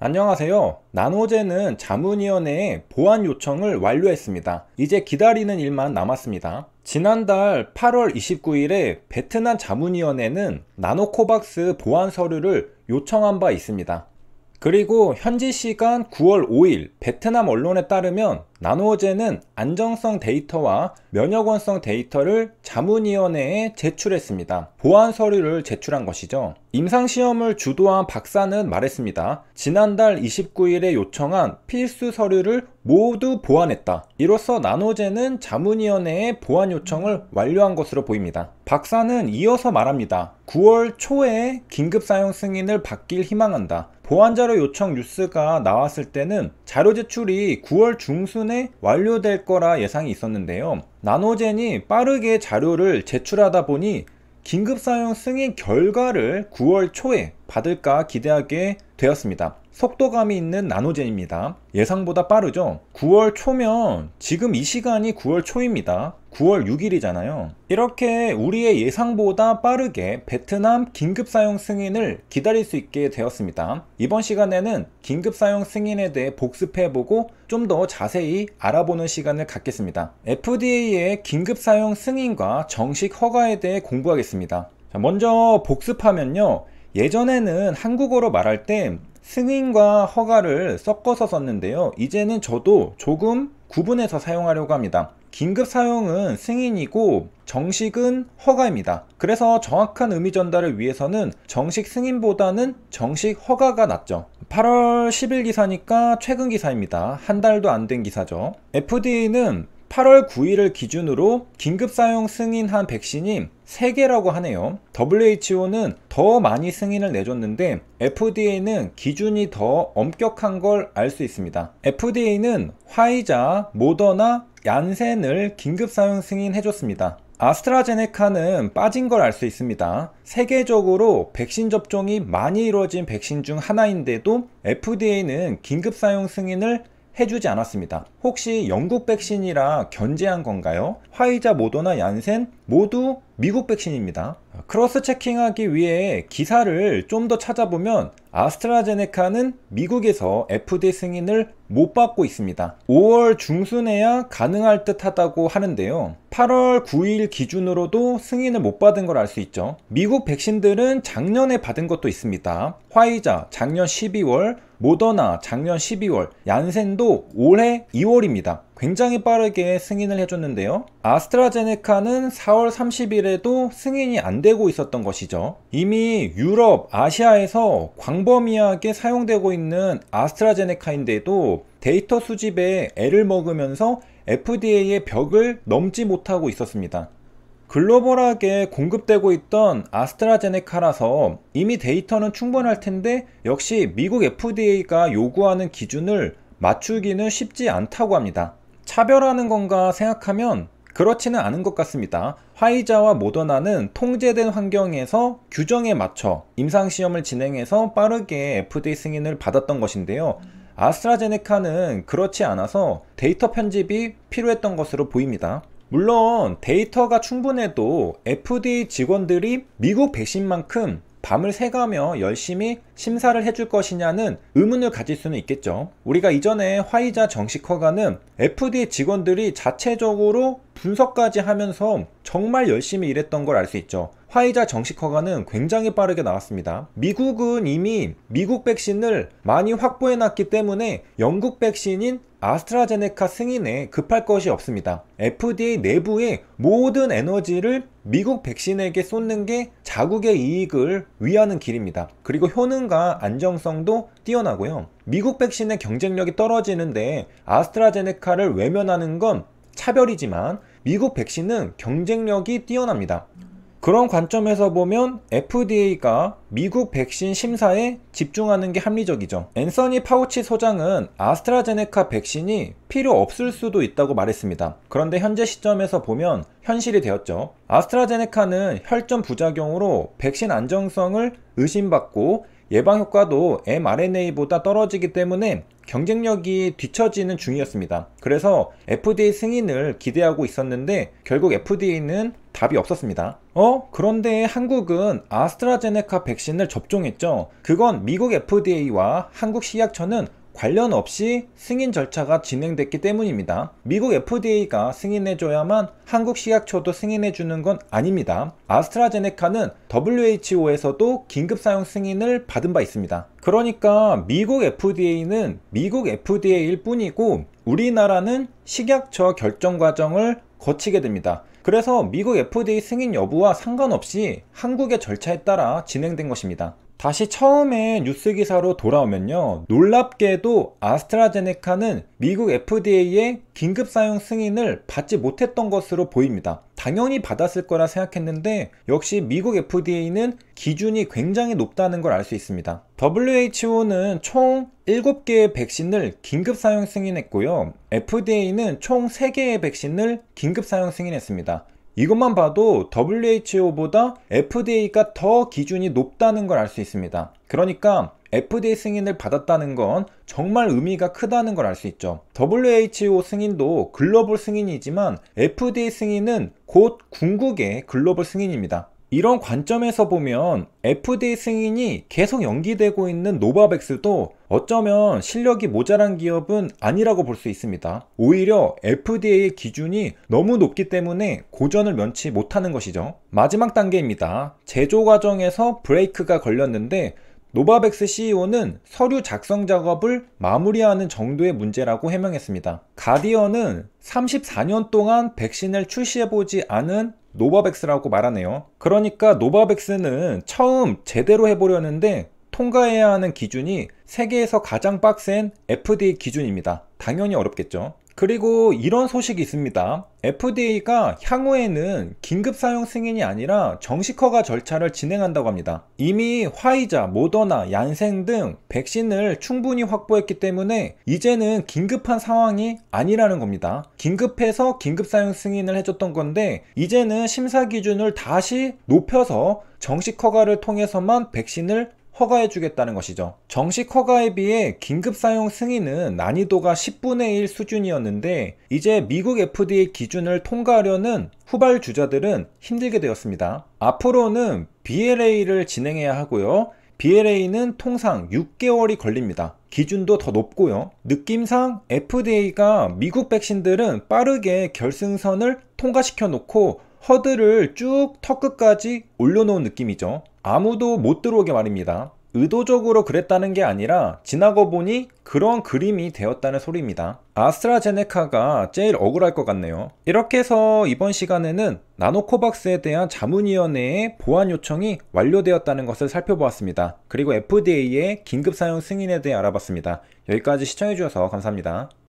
안녕하세요. 나노젠은 자문위원회에 보안 요청을 완료했습니다. 이제 기다리는 일만 남았습니다. 지난달 8월 29일에 베트남 자문위원회는 나노코박스 보안 서류를 요청한 바 있습니다. 그리고 현지 시간 9월 5일 베트남 언론에 따르면 나노젠은 안정성 데이터와 면역원성 데이터를 자문위원회에 제출했습니다. 보안 서류를 제출한 것이죠. 임상시험을 주도한 박사는 말했습니다. 지난달 29일에 요청한 필수 서류를 모두 보완했다. 이로써 나노젠은 자문위원회에 보안 요청을 완료한 것으로 보입니다. 박사는 이어서 말합니다. 9월 초에 긴급사용 승인을 받길 희망한다. 보안자료 요청 뉴스가 나왔을 때는 자료 제출이 9월 중순에 완료될 거라 예상이 있었는데요. 나노젠이 빠르게 자료를 제출하다 보니 긴급사용 승인 결과를 9월 초에 받을까 기대하게 되었습니다. 속도감이 있는 나노젠입니다. 예상보다 빠르죠? 9월 초면 지금 이 시간이 9월 초입니다. 9월 6일이잖아요. 이렇게 우리의 예상보다 빠르게 베트남 긴급사용 승인을 기다릴 수 있게 되었습니다. 이번 시간에는 긴급사용 승인에 대해 복습해보고 좀 더 자세히 알아보는 시간을 갖겠습니다. FDA의 긴급사용 승인과 정식 허가에 대해 공부하겠습니다. 자, 먼저 복습하면요. 예전에는 한국어로 말할 때 승인과 허가를 섞어서 썼는데요. 이제는 저도 조금 구분해서 사용하려고 합니다. 긴급 사용은 승인이고 정식은 허가입니다. 그래서 정확한 의미 전달을 위해서는 정식 승인보다는 정식 허가가 낫죠. 8월 10일 기사니까 최근 기사입니다. 한 달도 안 된 기사죠. FDA는 8월 9일을 기준으로 긴급사용 승인한 백신이 3개라고 하네요. WHO는 더 많이 승인을 내줬는데 FDA는 기준이 더 엄격한 걸 알 수 있습니다. FDA는 화이자, 모더나, 얀센을 긴급사용 승인해줬습니다. 아스트라제네카는 빠진 걸 알 수 있습니다. 세계적으로 백신 접종이 많이 이루어진 백신 중 하나인데도 FDA는 긴급사용 승인을 해주지 않았습니다. 혹시 영국 백신이라 견제한 건가요? 화이자, 모더나, 얀센 모두 미국 백신입니다. 크로스 체킹하기 위해 기사를 좀 더 찾아보면 아스트라제네카는 미국에서 FDA 승인을 못 받고 있습니다. 5월 중순에야 가능할 듯 하다고 하는데요. 8월 9일 기준으로도 승인을 못 받은 걸 알 수 있죠. 미국 백신들은 작년에 받은 것도 있습니다. 화이자 작년 12월, 모더나 작년 12월, 얀센도 올해 2월입니다. 굉장히 빠르게 승인을 해줬는데요. 아스트라제네카는 4월 30일에도 승인이 안 되고 있었던 것이죠. 이미 유럽, 아시아에서 광범위하게 사용되고 있는 아스트라제네카인데도 데이터 수집에 애를 먹으면서 FDA의 벽을 넘지 못하고 있었습니다. 글로벌하게 공급되고 있던 아스트라제네카라서 이미 데이터는 충분할 텐데 역시 미국 FDA가 요구하는 기준을 맞추기는 쉽지 않다고 합니다. 차별하는 건가 생각하면 그렇지는 않은 것 같습니다. 화이자와 모더나는 통제된 환경에서 규정에 맞춰 임상시험을 진행해서 빠르게 FDA 승인을 받았던 것인데요. 아스트라제네카는 그렇지 않아서 데이터 편집이 필요했던 것으로 보입니다. 물론 데이터가 충분해도 FDA 직원들이 미국 백신만큼 밤을 새가며 열심히 심사를 해줄 것이냐는 의문을 가질 수는 있겠죠. 우리가 이전에 화이자 정식 허가는 FDA 직원들이 자체적으로 분석까지 하면서 정말 열심히 일했던 걸 알 수 있죠. 화이자 정식 허가는 굉장히 빠르게 나왔습니다. 미국은 이미 미국 백신을 많이 확보해 놨기 때문에 영국 백신인 아스트라제네카 승인에 급할 것이 없습니다. FDA 내부의 모든 에너지를 미국 백신에게 쏟는 게 자국의 이익을 위하는 길입니다. 그리고 효능과 안정성도 뛰어나고요. 미국 백신의 경쟁력이 떨어지는데 아스트라제네카를 외면하는 건 차별이지만 미국 백신은 경쟁력이 뛰어납니다. 그런 관점에서 보면 FDA가 미국 백신 심사에 집중하는 게 합리적이죠. 앤서니 파우치 소장은 아스트라제네카 백신이 필요 없을 수도 있다고 말했습니다. 그런데 현재 시점에서 보면 현실이 되었죠. 아스트라제네카는 혈전 부작용으로 백신 안정성을 의심받고 예방 효과도 mRNA보다 떨어지기 때문에 경쟁력이 뒤처지는 중이었습니다. 그래서 FDA 승인을 기대하고 있었는데 결국 FDA는 답이 없었습니다. 그런데 한국은 아스트라제네카 백신을 접종했죠. 그건 미국 FDA와 한국 식약처는 관련 없이 승인 절차가 진행됐기 때문입니다. 미국 FDA가 승인해줘야만 한국 식약처도 승인해주는 건 아닙니다. 아스트라제네카는 WHO에서도 긴급사용 승인을 받은 바 있습니다. 그러니까 미국 FDA는 미국 FDA일 뿐이고 우리나라는 식약처 결정 과정을 거치게 됩니다. 그래서 미국 FDA 승인 여부와 상관없이 한국의 절차에 따라 진행된 것입니다. 다시 처음에 뉴스 기사로 돌아오면요, 놀랍게도 아스트라제네카는 미국 FDA의 긴급사용 승인을 받지 못했던 것으로 보입니다. 당연히 받았을 거라 생각했는데 역시 미국 FDA는 기준이 굉장히 높다는 걸 알 수 있습니다. WHO는 총 7개의 백신을 긴급사용 승인했고요, FDA는 총 3개의 백신을 긴급사용 승인했습니다. 이것만 봐도 WHO보다 FDA가 더 기준이 높다는 걸 알 수 있습니다. 그러니까 FDA 승인을 받았다는 건 정말 의미가 크다는 걸 알 수 있죠. WHO 승인도 글로벌 승인이지만 FDA 승인은 곧 궁극의 글로벌 승인입니다. 이런 관점에서 보면 FDA 승인이 계속 연기되고 있는 노바백스도 어쩌면 실력이 모자란 기업은 아니라고 볼 수 있습니다. 오히려 FDA의 기준이 너무 높기 때문에 고전을 면치 못하는 것이죠. 마지막 단계입니다. 제조 과정에서 브레이크가 걸렸는데 노바백스 CEO는 서류 작성 작업을 마무리하는 정도의 문제라고 해명했습니다. 가디언은 34년 동안 백신을 출시해보지 않은 노바백스라고 말하네요. 그러니까 노바백스는 처음 제대로 해보려는데 통과해야 하는 기준이 세계에서 가장 빡센 FDA 기준입니다. 당연히 어렵겠죠. 그리고 이런 소식이 있습니다. FDA가 향후에는 긴급사용 승인이 아니라 정식 허가 절차를 진행한다고 합니다. 이미 화이자, 모더나, 얀센 등 백신을 충분히 확보했기 때문에 이제는 긴급한 상황이 아니라는 겁니다. 긴급해서 긴급사용 승인을 해줬던 건데 이제는 심사 기준을 다시 높여서 정식 허가를 통해서만 백신을 허가해 주겠다는 것이죠. 정식 허가에 비해 긴급사용 승인은 난이도가 10분의 1 수준이었는데 이제 미국 FDA 기준을 통과하려는 후발주자들은 힘들게 되었습니다. 앞으로는 BLA를 진행해야 하고요. BLA는 통상 6개월이 걸립니다. 기준도 더 높고요. 느낌상 FDA가 미국 백신들은 빠르게 결승선을 통과시켜 놓고 허들을 쭉 턱끝까지 올려놓은 느낌이죠. 아무도 못 들어오게 말입니다. 의도적으로 그랬다는 게 아니라 지나고 보니 그런 그림이 되었다는 소리입니다. 아스트라제네카가 제일 억울할 것 같네요. 이렇게 해서 이번 시간에는 나노코박스에 대한 자문위원회의 보완 요청이 완료되었다는 것을 살펴보았습니다. 그리고 FDA의 긴급사용 승인에 대해 알아봤습니다. 여기까지 시청해주셔서 감사합니다.